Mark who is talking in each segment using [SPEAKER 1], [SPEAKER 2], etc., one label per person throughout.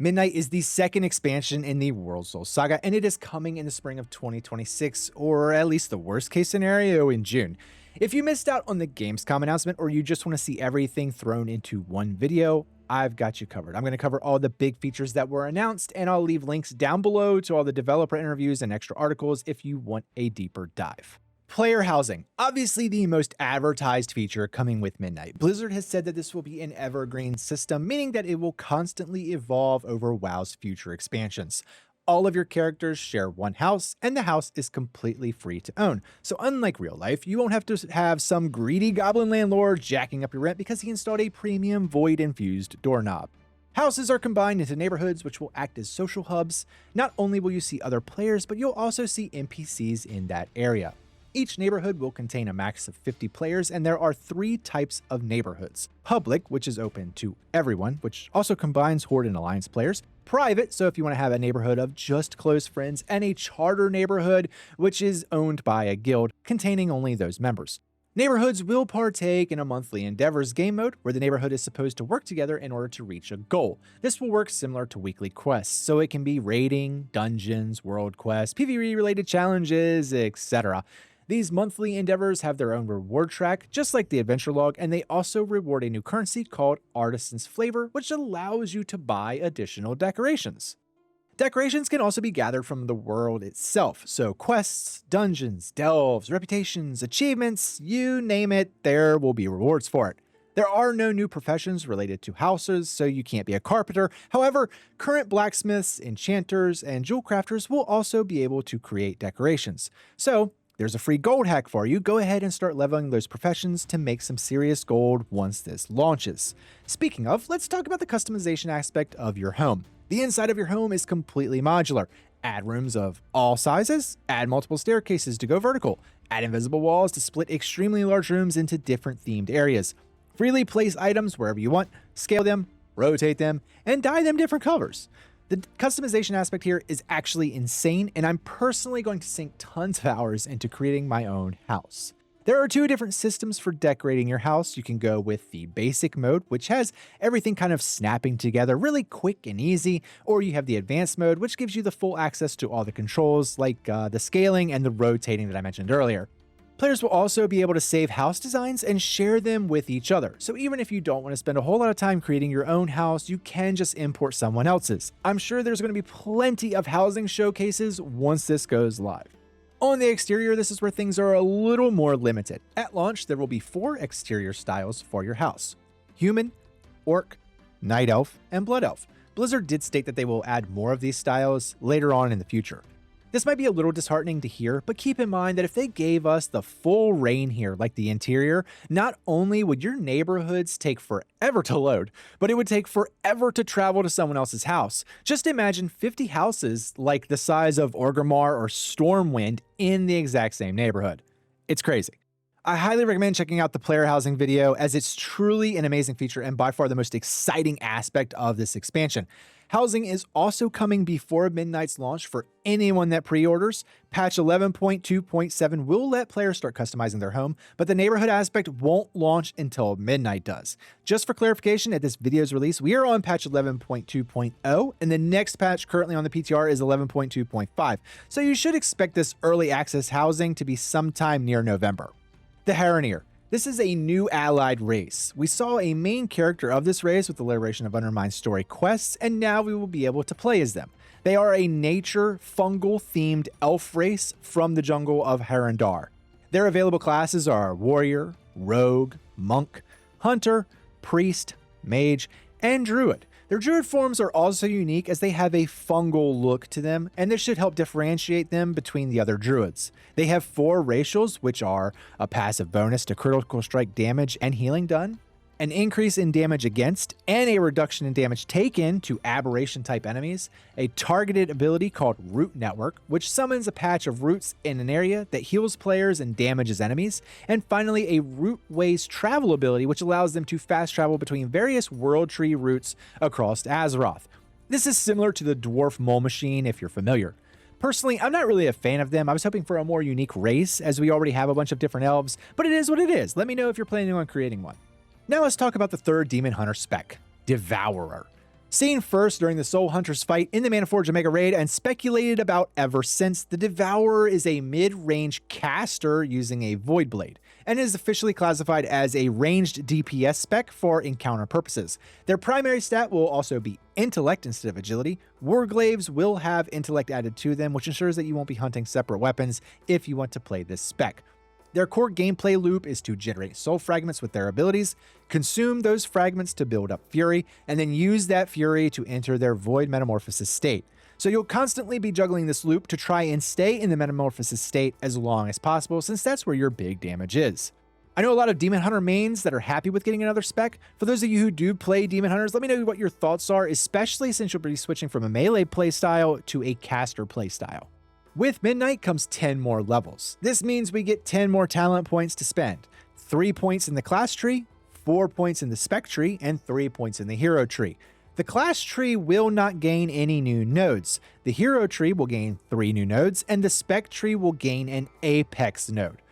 [SPEAKER 1] Midnight is the second expansion in the World Soul saga, and it is coming in the spring of 2026, or at least the worst case scenario in June. If you missed out on the Gamescom announcement, or you just want to see everything thrown into one video, I've got you covered. I'm going to cover all the big features that were announced, and I'll leave links down below to all the developer interviews and extra articles if you want a deeper dive. Player housing, obviously the most advertised feature coming with Midnight. Blizzard has said that this will be an evergreen system, meaning that it will constantly evolve over WoW's future expansions. All of your characters share one house, and the house is completely free to own. So unlike real life, you won't have to have some greedy goblin landlord jacking up your rent because he installed a premium void-infused doorknob. Houses are combined into neighborhoods, which will act as social hubs. Not only will you see other players, but you'll also see NPCs in that area. Each neighborhood will contain a max of 50 players, and there are 3 types of neighborhoods. Public, which is open to everyone, which also combines Horde and Alliance players. Private, so if you want to have a neighborhood of just close friends. And a charter neighborhood, which is owned by a guild, containing only those members. Neighborhoods will partake in a monthly endeavors game mode, where the neighborhood is supposed to work together in order to reach a goal. This will work similar to weekly quests, so it can be raiding, dungeons, world quests, PvE-related challenges, etc. These monthly endeavors have their own reward track, just like the adventure log, and they also reward a new currency called Artisan's Flavor, which allows you to buy additional decorations. Decorations can also be gathered from the world itself, so quests, dungeons, delves, reputations, achievements, you name it, there will be rewards for it. There are no new professions related to houses, so you can't be a carpenter. However, current blacksmiths, enchanters, and jewel crafters will also be able to create decorations. So, there's a free gold hack for you. Go ahead and start leveling those professions to make some serious gold once this launches. Speaking of, let's talk about the customization aspect of your home. The inside of your home is completely modular. Add rooms of all sizes, add multiple staircases to go vertical, add invisible walls to split extremely large rooms into different themed areas. Freely place items wherever you want, scale them, rotate them, and dye them different colors. The customization aspect here is actually insane, and I'm personally going to sink tons of hours into creating my own house. There are 2 different systems for decorating your house. You can go with the basic mode, which has everything kind of snapping together really quick and easy, or you have the advanced mode, which gives you the full access to all the controls like the scaling and the rotating that I mentioned earlier. Players will also be able to save house designs and share them with each other. So even if you don't want to spend a whole lot of time creating your own house, you can just import someone else's. I'm sure there's going to be plenty of housing showcases once this goes live. On the exterior, this is where things are a little more limited. At launch, there will be 4 exterior styles for your house: human, orc, night elf, and blood elf. Blizzard did state that they will add more of these styles later on in the future. This might be a little disheartening to hear, but keep in mind that if they gave us the full reign here, like the interior, not only would your neighborhoods take forever to load, but it would take forever to travel to someone else's house. Just imagine 50 houses like the size of Orgrimmar or Stormwind in the exact same neighborhood. It's crazy. I highly recommend checking out the player housing video, as it's truly an amazing feature and by far the most exciting aspect of this expansion. Housing is also coming before Midnight's launch for anyone that pre-orders. Patch 11.2.7 will let players start customizing their home, but the neighborhood aspect won't launch until Midnight does. Just for clarification, at this video's release, we are on patch 11.2.0, and the next patch currently on the PTR is 11.2.5, so you should expect this early access housing to be sometime near November. The Haranir. This is a new allied race. We saw a main character of this race with the Liberation of Undermined story quests, and now we will be able to play as them. They are a nature, fungal-themed elf race from the jungle of Harandar. Their available classes are warrior, rogue, monk, hunter, priest, mage, and druid. Their druid forms are also unique as they have a fungal look to them, and this should help differentiate them between the other druids. They have 4 racials, which are a passive bonus to critical strike damage and healing done, an increase in damage against, and a reduction in damage taken to aberration type enemies, a targeted ability called Root Network, which summons a patch of roots in an area that heals players and damages enemies, and finally a Root Ways travel ability, which allows them to fast travel between various world tree routes across Azeroth. This is similar to the Dwarf Mole Machine if you're familiar. Personally, I'm not really a fan of them. I was hoping for a more unique race, as we already have a bunch of different elves, but it is what it is. Let me know if you're planning on creating one. Now let's talk about the third Demon Hunter spec, Devourer. Seen first during the Soul Hunters fight in the Manaforge Omega raid and speculated about ever since, the Devourer is a mid-range caster using a Voidblade, and is officially classified as a ranged DPS spec for encounter purposes. Their primary stat will also be Intellect instead of Agility. Warglaives will have Intellect added to them, which ensures that you won't be hunting separate weapons if you want to play this spec. Their core gameplay loop is to generate soul fragments with their abilities, consume those fragments to build up fury, and then use that fury to enter their void metamorphosis state. So you'll constantly be juggling this loop to try and stay in the metamorphosis state as long as possible, since that's where your big damage is. I know a lot of Demon Hunter mains that are happy with getting another spec. For those of you who do play Demon Hunters, let me know what your thoughts are, especially since you'll be switching from a melee playstyle to a caster playstyle. With Midnight comes 10 more levels. This means we get 10 more talent points to spend. 3 points in the class tree, 4 points in the spec tree, and 3 points in the hero tree. The class tree will not gain any new nodes. The hero tree will gain 3 new nodes, and the spec tree will gain an apex node.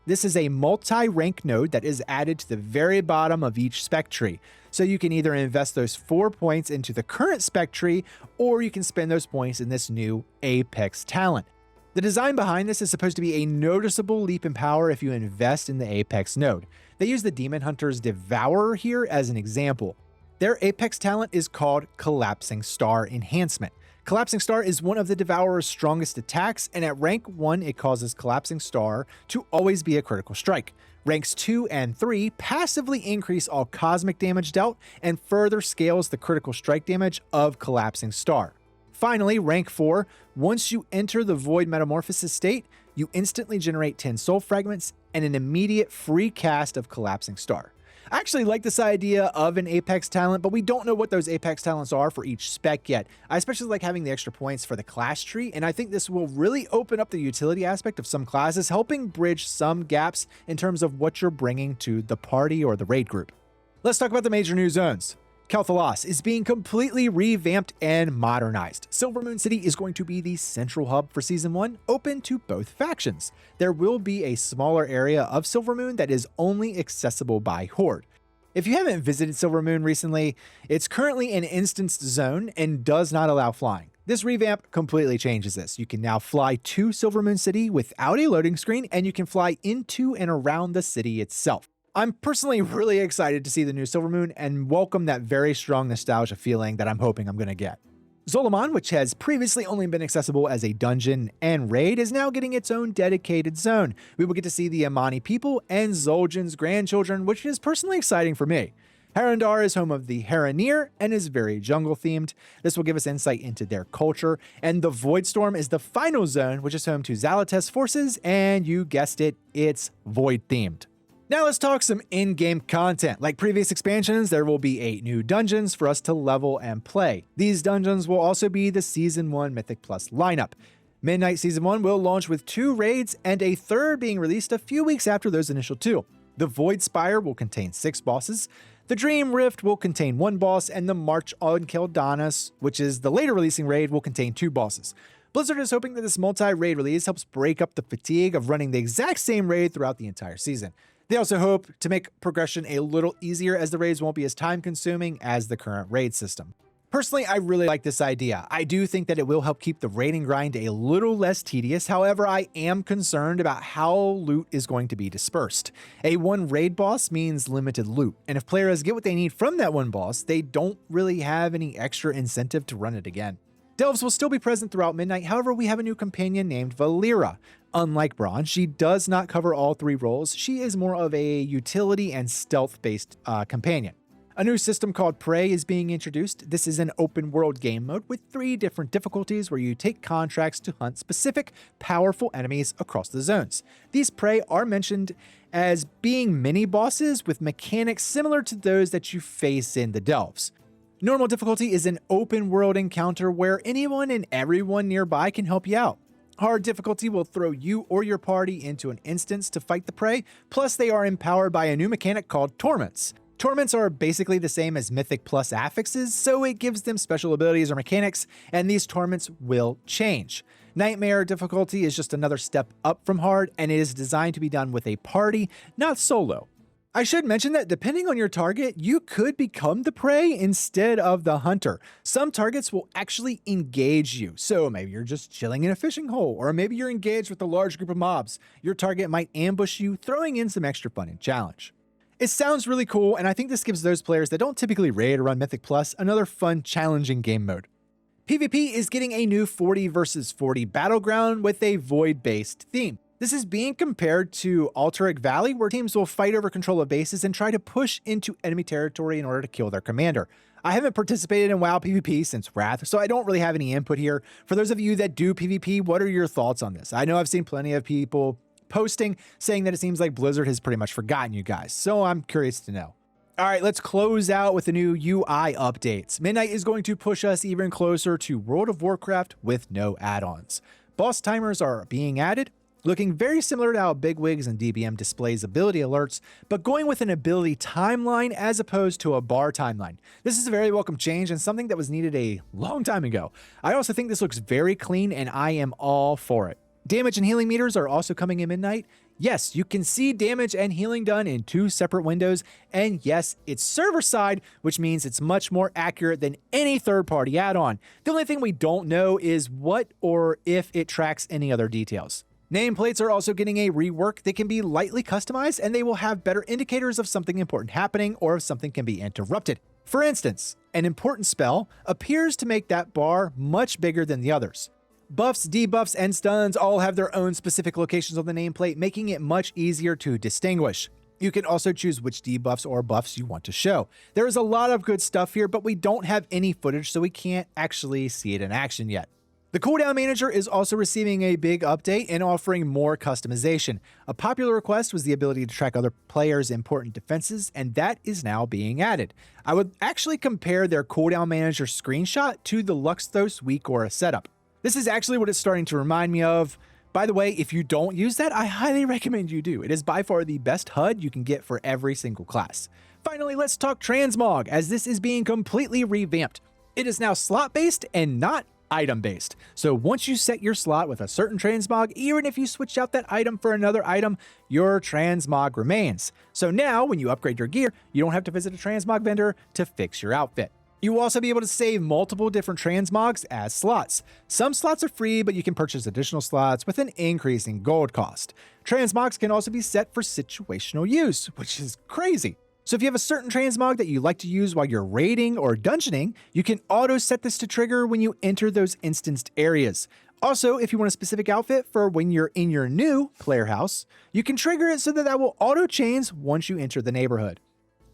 [SPEAKER 1] This is a multi-rank node that is added to the very bottom of each spec tree. So you can either invest those 4 points into the current spec tree, or you can spend those points in this new apex talent. The design behind this is supposed to be a noticeable leap in power if you invest in the Apex node. They use the Demon Hunter's Devourer here as an example. Their Apex talent is called Collapsing Star Enhancement. Collapsing Star is one of the Devourer's strongest attacks, and at rank 1 it causes Collapsing Star to always be a critical strike. Ranks 2 and 3 passively increase all cosmic damage dealt and further scales the critical strike damage of Collapsing Star. Finally, rank 4, once you enter the Void Metamorphosis state, you instantly generate 10 soul fragments and an immediate free cast of Collapsing Star. I actually like this idea of an Apex talent, but we don't know what those Apex talents are for each spec yet. I especially like having the extra points for the class tree, and I think this will really open up the utility aspect of some classes, helping bridge some gaps in terms of what you're bringing to the party or the raid group. Let's talk about the major new zones. Quel'Thalas is being completely revamped and modernized. Silvermoon City is going to be the central hub for Season 1, open to both factions. There will be a smaller area of Silvermoon that is only accessible by Horde. If you haven't visited Silvermoon recently, it's currently an instanced zone and does not allow flying. This revamp completely changes this. You can now fly to Silvermoon City without a loading screen, and you can fly into and around the city itself. I'm personally really excited to see the new Silvermoon and welcome that very strong nostalgia feeling that I'm hoping I'm going to get. Zul'Aman, which has previously only been accessible as a dungeon and raid, is now getting its own dedicated zone. We will get to see the Amani people and Zul'Jan's grandchildren, which is personally exciting for me. Harandar is home of the Haranir and is very jungle themed. This will give us insight into their culture. And the Voidstorm is the final zone, which is home to Zalates forces, and you guessed it, it's void themed. Now let's talk some in-game content. Like previous expansions, there will be 8 new dungeons for us to level and play. These dungeons will also be the Season 1 Mythic Plus lineup. Midnight Season 1 will launch with 2 raids and a third being released a few weeks after those initial 2. The Void Spire will contain 6 bosses. The Dream Rift will contain 1 boss, and the March on Quel'Thalas, which is the later releasing raid, will contain 2 bosses. Blizzard is hoping that this multi-raid release helps break up the fatigue of running the exact same raid throughout the entire season. They also hope to make progression a little easier, as the raids won't be as time-consuming as the current raid system. Personally, I really like this idea. I do think that it will help keep the raiding grind a little less tedious. However, I am concerned about how loot is going to be dispersed. A 1 raid boss means limited loot, and if players get what they need from that 1 boss, they don't really have any extra incentive to run it again. Delves will still be present throughout Midnight. However, we have a new companion named Valeera. Unlike Braun, she does not cover all 3 roles. She is more of a utility and stealth-based companion. A new system called Prey is being introduced. This is an open-world game mode with 3 different difficulties where you take contracts to hunt specific, powerful enemies across the zones. These Prey are mentioned as being mini-bosses with mechanics similar to those that you face in the Delves. Normal difficulty is an open-world encounter where anyone and everyone nearby can help you out. Hard difficulty will throw you or your party into an instance to fight the prey, plus they are empowered by a new mechanic called Torments. Torments are basically the same as Mythic Plus affixes, so it gives them special abilities or mechanics, and these Torments will change. Nightmare difficulty is just another step up from hard, and it is designed to be done with a party, not solo. I should mention that depending on your target, you could become the prey instead of the hunter. Some targets will actually engage you. So maybe you're just chilling in a fishing hole, or maybe you're engaged with a large group of mobs. Your target might ambush you, throwing in some extra fun and challenge. It sounds really cool, and I think this gives those players that don't typically raid or run Mythic Plus another fun, challenging game mode. PvP is getting a new 40 versus 40 Battleground with a Void-based theme. This is being compared to Alterac Valley, where teams will fight over control of bases and try to push into enemy territory in order to kill their commander. I haven't participated in WoW PvP since Wrath, so I don't really have any input here. For those of you that do PvP, what are your thoughts on this? I know I've seen plenty of people posting saying that it seems like Blizzard has pretty much forgotten you guys, so I'm curious to know. All right, let's close out with the new UI updates. Midnight is going to push us even closer to World of Warcraft with no add-ons. Boss timers are being added, looking very similar to how Bigwigs and DBM displays ability alerts, but going with an ability timeline as opposed to a bar timeline. This is a very welcome change and something that was needed a long time ago. I also think this looks very clean and I am all for it. Damage and healing meters are also coming in Midnight. Yes, you can see damage and healing done in 2 separate windows, and yes, it's server side, which means it's much more accurate than any third-party add-on. The only thing we don't know is what or if it tracks any other details. Nameplates are also getting a rework. They can be lightly customized and they will have better indicators of something important happening or if something can be interrupted. For instance, an important spell appears to make that bar much bigger than the others. Buffs, debuffs, and stuns all have their own specific locations on the nameplate, making it much easier to distinguish. You can also choose which debuffs or buffs you want to show. There is a lot of good stuff here, but we don't have any footage, so we can't actually see it in action yet. The cooldown manager is also receiving a big update and offering more customization. A popular request was the ability to track other players' important defenses, and that is now being added. I would actually compare their cooldown manager screenshot to the Luxthos weak aura setup. This is actually what it's starting to remind me of. By the way, if you don't use that, I highly recommend you do. It is by far the best HUD you can get for every single class. Finally, let's talk transmog, as this is being completely revamped. It is now slot-based and not item-based. So once you set your slot with a certain transmog, even if you switch out that item for another item, your transmog remains. So now, when you upgrade your gear, you don't have to visit a transmog vendor to fix your outfit. You will also be able to save multiple different transmogs as slots. Some slots are free, but you can purchase additional slots with an increasing gold cost. Transmogs can also be set for situational use, which is crazy. So if you have a certain transmog that you like to use while you're raiding or dungeoning, you can auto set this to trigger when you enter those instanced areas. Also, if you want a specific outfit for when you're in your new player house, you can trigger it so that will auto chains once you enter the neighborhood.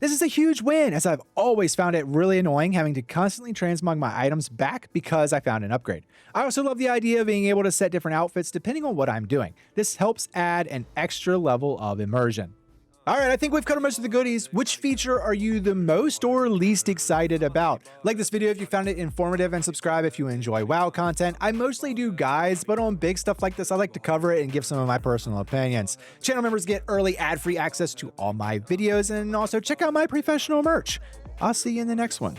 [SPEAKER 1] This is a huge win, as I've always found it really annoying having to constantly transmog my items back because I found an upgrade. I also love the idea of being able to set different outfits depending on what I'm doing. This helps add an extra level of immersion. All right, I think we've covered most of the goodies. Which feature are you the most or least excited about? Like this video if you found it informative, and subscribe if you enjoy WoW content. I mostly do guides, but on big stuff like this, I like to cover it and give some of my personal opinions. Channel members get early ad-free access to all my videos, and also check out my Prefessional merch. I'll see you in the next one.